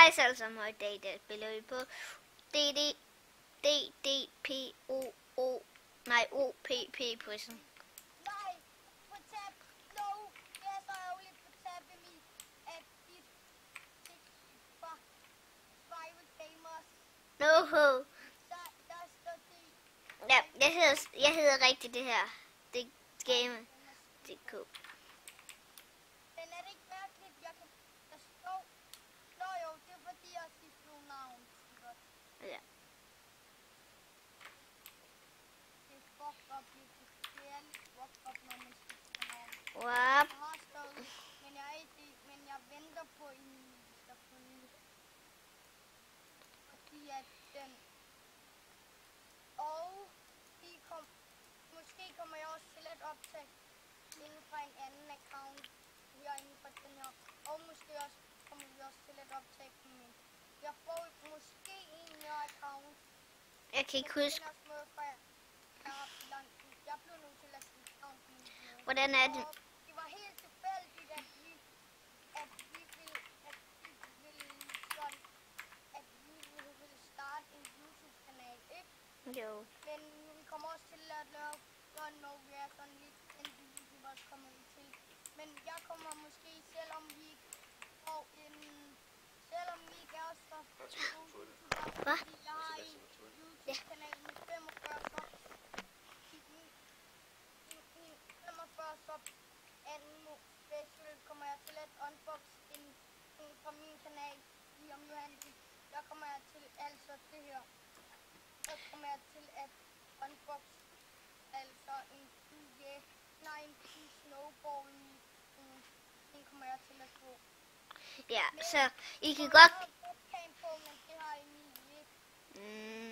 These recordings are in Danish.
Hej alle sammen, og i dag der spiller vi på OPP Prison. Nej, på tab. No, det er så ærgerligt på tab, Emil, at dit var Private Gamers. No. Så der står det. Ja, jeg hedder rigtigt det her. Det er Game.dk. Men er det ikke mærkeligt, jeg kan... Der står... Nå jo, det er fordi, jeg skiftede navn. Ja. Det er fucked up, det er lidt fucked up, når man skifter navn. Wap. Jeg har stadig, men jeg venter på en selvfølgelig. Fordi at den... Og måske kommer jeg også til at optage inden fra en anden account herinde fra den her. Og måske også kommer vi også til at optage på min. Jeg får måske en ny account. Jeg kan ikke huske. Jeg blev nødt til at skifte navn på min. Hvordan er det? Og det var helt tilfældigt, at vi ville starte en YouTube-kanal, ikke? Jo. Men vi kommer også til at lave, når vi er sådan lidt kendte YouTubers, kommer vi til. Men jeg kommer måske, selvom vi ikke er så gode YouTubere, fordi jeg har en YouTube-kanal med 45 subs. 45 subs. Anden special kommer jeg til at unbox en fra min kanal i om Johansen. Der kommer jeg til altså det her. Så kommer jeg til at unbox altså en snowball. Den kommer jeg til at få. Ja, men, så I kan godt... På, men det har Emil ikke.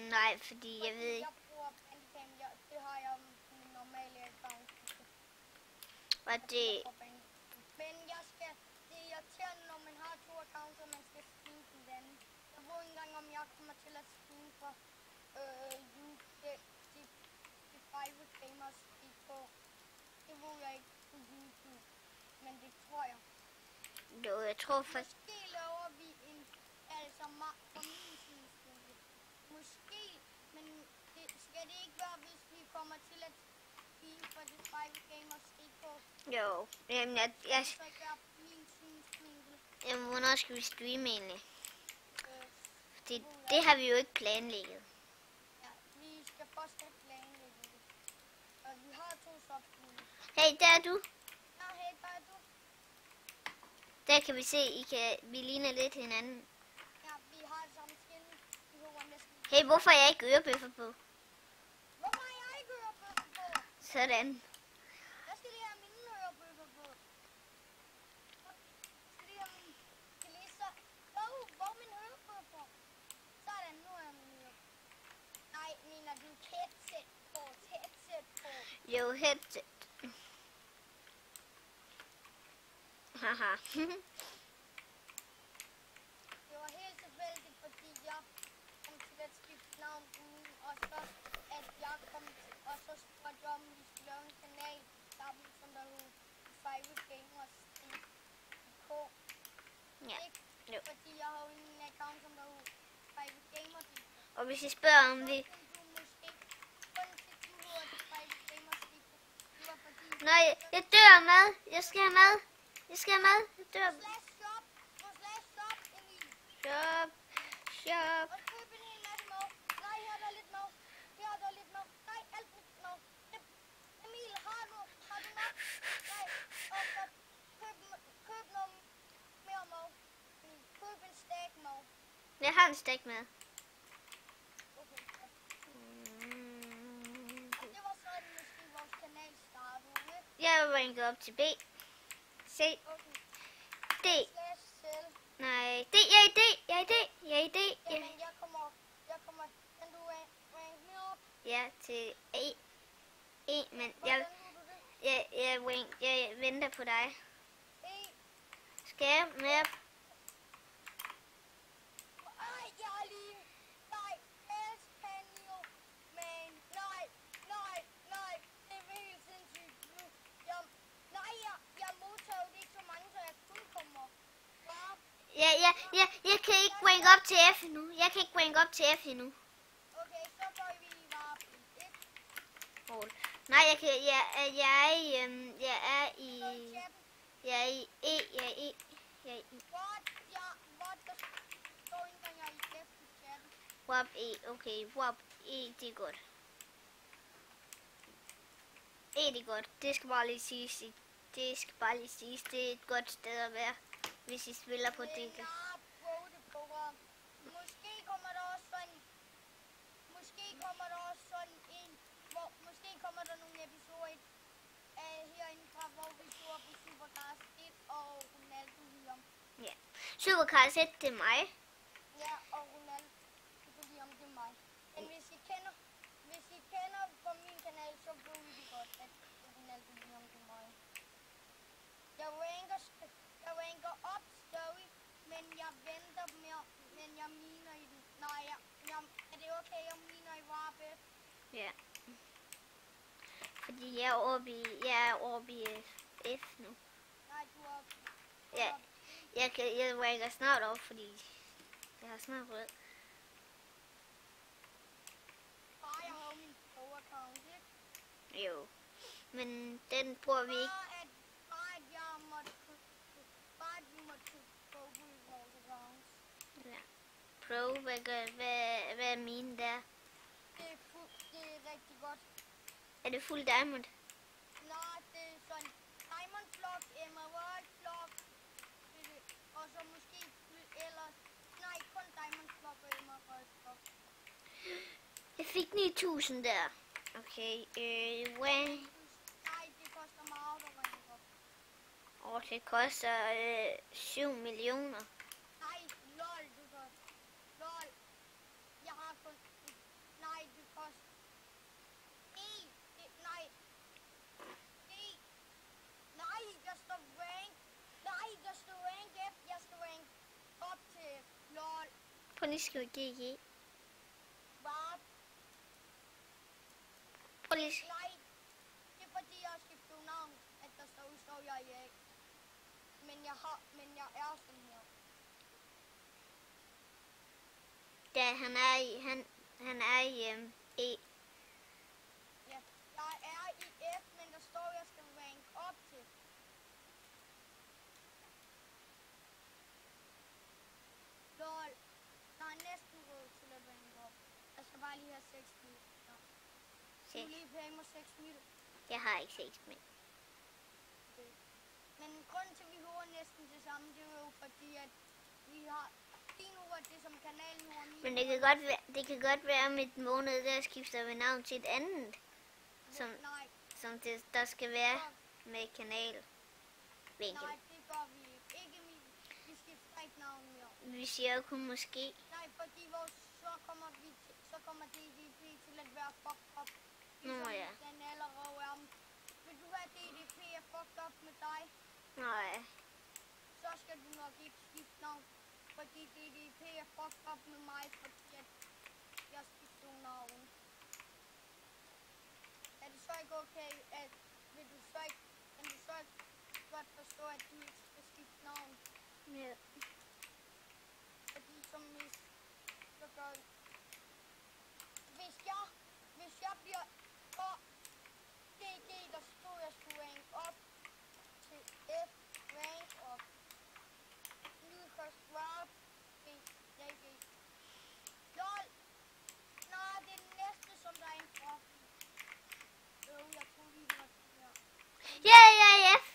Nej, fordi jeg ved ikke... Jeg bruger Bandicam, det har jeg på min normale account. Hvad det... Men det er irriterende, når man har to accounts, og man skal streame den anden. Jeg ved ikke engang, om jeg kommer til at streame fra de Private Gamers på. Det ved jeg ikke på YouTube, men det tror jeg. Jo, jeg tror faktisk... Måske laver vi en, altså fra min synsvinkel. Måske, men skal det ikke være, hvis vi kommer til at streame fra de Private Gamers på? Jo, jamen jamen, hvornår skal vi streame egentlig? Fordi det har vi jo ikke planlægget. Ja, vi skal først have planlægget det. Og vi har to subs. Hey, der er du. Ja, hey, der er du. Der kan vi se, vi ligner lidt hinanden. Ja, vi har det samme skin. Hey, hvorfor er jeg ikke ørebøffer på? Hvorfor er jeg ikke ørebøffer på? Sådan. Jeg skal lige have mine ørebøffer på. Skal lige have mine... Hvor er mine ørebøffer? Sådan, nu er mine ørebøffer. Nej, mener du headset på? Headset på? Jo, headset. Haha. Det var helt tilfældigt, fordi jeg kom til at skifte navn på min, og så at jeg kom til, og så spurgte jeg, om vi skulle lave en kanal sammen, som der hed Private Gamers DK. Ja. Jo. Fordi jeg har jo en account, som der hed Private Gamers DK. Og hvis I spørger om vi... Nej, jeg dør af mad. Jeg skal have mad. Jeg skal have mad. Jeg dør. Shop. Shop. Og køb en hel masse mad. Nej, her er der lidt mad. Her er der lidt mad. Nej, alt mad. Emil, har du nok? Nej, og så køb noget mere mad. Køb en stak mad. Jeg har en stak med. Okay, ja. Og det var sådan måske vores kanal startede, ikke? Jeg er ranket op til B. C. Okay. D. Nej, D. Jeg er D. Jamen, jeg kommer. Kan du rank mig op? Ja, til A. Men Hvordan du det? jeg venter på dig. E. Skal jeg med op? Ej, jeg er lige. Nej, ellers kan jo. Men nej. Det er helt sindssygt nu. Jeg modtager jo ikke så mange, så jeg kun kommer. Jeg kan ikke rank op til F endnu. Jeg kan ikke rank op til F endnu. Okay, så går vi bare på 1. Hold. Nej, jeg kan, jeg er i, jeg er i E, jeg er i E. What? Ja, what? Der står ikke engang, jeg er i F i chatten. WAP E, okay, WAP E, det er godt. E, det er godt. Det skal bare lige siges. Det skal bare lige siges. Det er et godt sted at være, hvis I spiller på det. Ja, bro, det program. Måske kommer der også sådan en, måske kommer der nogle episoder herinde fra, hvor vi står på Supercars 1 og Ronaldo Liam. Ja. Supercars 1, det er mig. Ja, og Ronaldo Liam, det er mig. Men hvis I kender på min kanal, så ved I det godt, at Ronaldo Liam, det er mig. Jeg ranker op stadig, men jeg venter mere, men jeg miner i den. Nej, er det okay, jeg miner i Warpe? Ja. Fordi jeg er oppe i F nu. Nej, du er oppe. Ja, jeg ranker snart op, fordi jeg har snart rød. Bare jeg har min pro-account, ikke? Jo, men den bruger vi ikke. Bare at jeg måtte købe pro i vores accounts. Ja. Pro, hvad er mine der? Det er rigtig godt. Er det fuld diamond? Nej, det er sådan Diamond Flock, Emerald Flock, og så måske ellers, nej, kun Diamond Flock og Emerald Flock. Jeg fik 9000 der. Okay, hvad? Nej, det koster meget at ringe op. Og det koster 7 millioner. Nej, lol, det koster. Lol. Jeg har kun... Nej, det koster... Nej, der står rank. Nej, der står rank F. Jeg skal rank op til lol. Prøv lige at skrive GG. Hvad? Prøv lige. Nej, det er fordi jeg har skiftet navn, at der står jeg i A. Men jeg er sådan her. Ja, han er i E. Ja, jeg er i F, men der står, jeg skal rank op til. Lol. Der er næsten råd til at rank op. Jeg skal bare lige have 6 mil. Ja. Du lige penge mig 6 mil. Jeg har ikke 6 mil. Okay. Men grunden til, at vi hører næsten det samme, det er jo fordi, at vi har... Lige nu er det som kanalen nu. Men det kan godt være om et måned, der skifter vi navn til et andet. Som der skal være med kanal. Nej, det gør vi ikke. Ikke Emil. Vi skifter ikke navn mere. Vi siger kun måske. Nej, fordi så kommer DDP til at være fucked up. Nå ja. Den allerede er. Vil du have DDP er fucked up med dig? Nej. Så skal du nok ikke skifte navn. Fordi DDP er fucked up med mig, fordi at jeg skifter navn. Er det så ikke okay, at kan du så ikke godt forstå, at du ikke skal skifte navn? Ja. Fordi som hvis så gør hvis jeg bliver for DG, der stod jeg skulle rank op til F, rank op. Lucas Rob, DG. LOL! Nej, det er den næste, som der er en profil. Jeg tror lige, det var det her. Ja, F.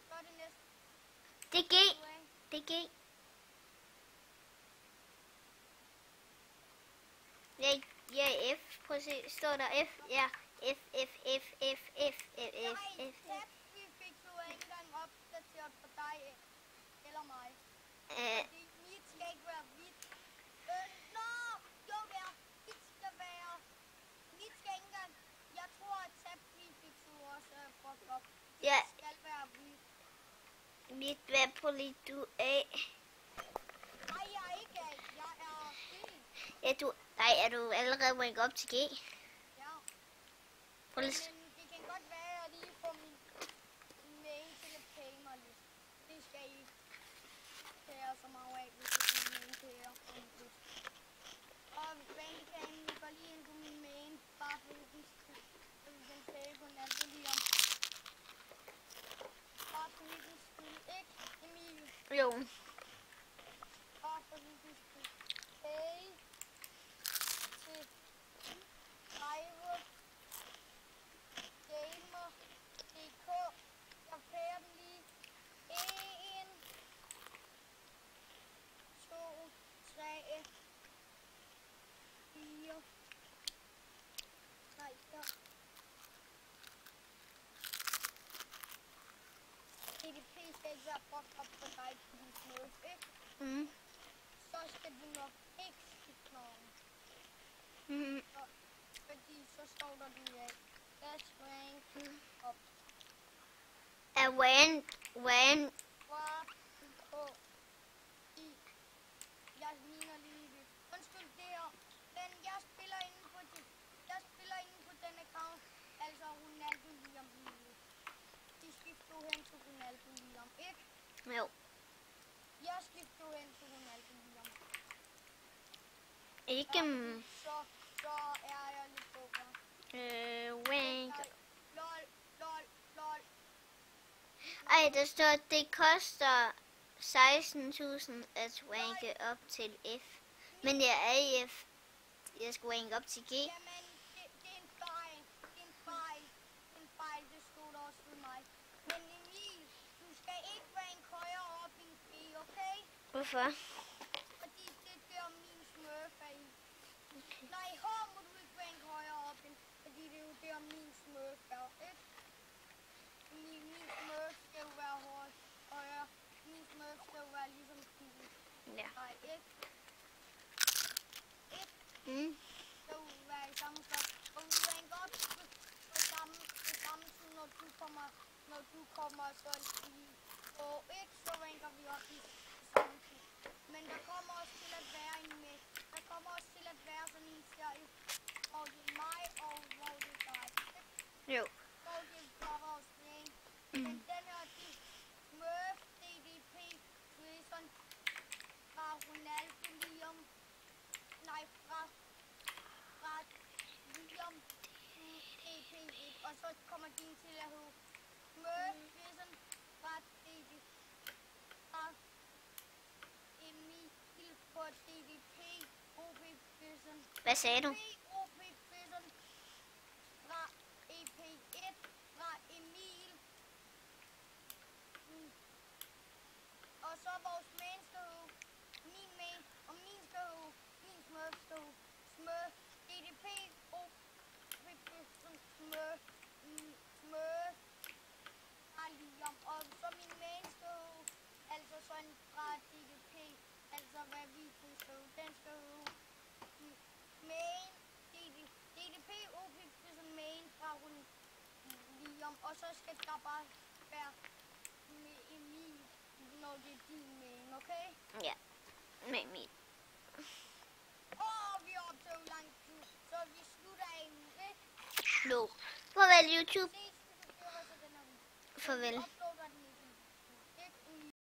Så er det næste. Det er G. Det er G. Ja, F. Prøv at se. Står der F? Ja. F. Nej, vi fik jo ikke engang opdateret på dig eller mig. Fordi mit skal ikke være hvidt. Jo det er. Mit skal ikke engang. Jeg tror, at vi fik jo også fucked up. Ja. Det skal være hvidt. Mit, hvad på lige du af? Nej, jeg er ikke af. Jeg er fri. Ja, er du allerede rank op til G? Ja. Prøv lige. Men det kan godt være, at jeg lige får min main til at pay mig lidt. Det skal I ikke kære så meget. meget af, hvis jeg kommer main til her. Og banekanen, vi går lige ind på min main, bare for hyggens skyld. Så vi kan tale på Naldo lige om. Bare for hyggens skyld, ikke Emil? Jo. Bare for hyggens skyld. Hey. Til Private Gamer.dk. Jeg pærer den lige. 1, 2, 3, 4. Nej, der. EDP skal ikke være brugt op på dig på din smurf, ikke? Mm. Så skal du nok ikke skifte navn. Mm. Fordi så står der du af. Dash rank op. Er Wayne Fra K. I. Jeg mener lige det. Undskyld det her. Men jeg spiller inde på den account. Altså Ronaldo Liam lige. De skifter hen til Ronaldo Liam, ikke? Jo. Jeg skifter hen til Ronaldo Liam. Ikke Så er jeg lidt bukker. Wayne. Lol. Ej, der står, det koster 16.000 at ranke op til F. Men jeg er i F. Jeg skal ranke op til G. Jamen, det er en fejl. Det stod der også ved mig. Men Emil, du skal ikke ranke højere op end G, okay? Hvorfor? Fordi det er der min smurf er i. Okay. Nej, her må du ikke ranke højere op end, fordi det er jo der min smurf er, ikke? Min smurf skal jo være højere. Min smurf skal jo være ligesom din. Ja. Nej, ikke? Mm. Så være i samme flok. Og vi ranker op det samme som når du kommer sådan i og ikke, så ranker vi op i samme tid. Men der kommer også til at være sådan en serie, hvor det er mig og hvor det er dig. Jo. Hvor det er Brothers Game. Men den her, det Smurf DDP Prison fra Ronaldo Liam. Nej, fra Liam DP1, og så kommer din til at hedde Smurf Prison fra Emil på DDP OP Prison. Hvad sagde du? OP Prison fra EP1 fra Emil. Og så vores main skal hedde min main, og min skal hedde min smurf skal hedde Smurf DDP OP Prison Smurf fra Liam. Og så min main skal hedde altså sådan fra DDP, altså hvad vi skal hedde, den skal hedde main DDP OP Prison main fra Liam. Og så skal der bare være med Emil, når det er din main, okay? Ja, med min. Vi er optaget lang tid, så vi slutter af nu, ikke? Farvel YouTube. Ses, vi kan høre, så den er ude. Farvel.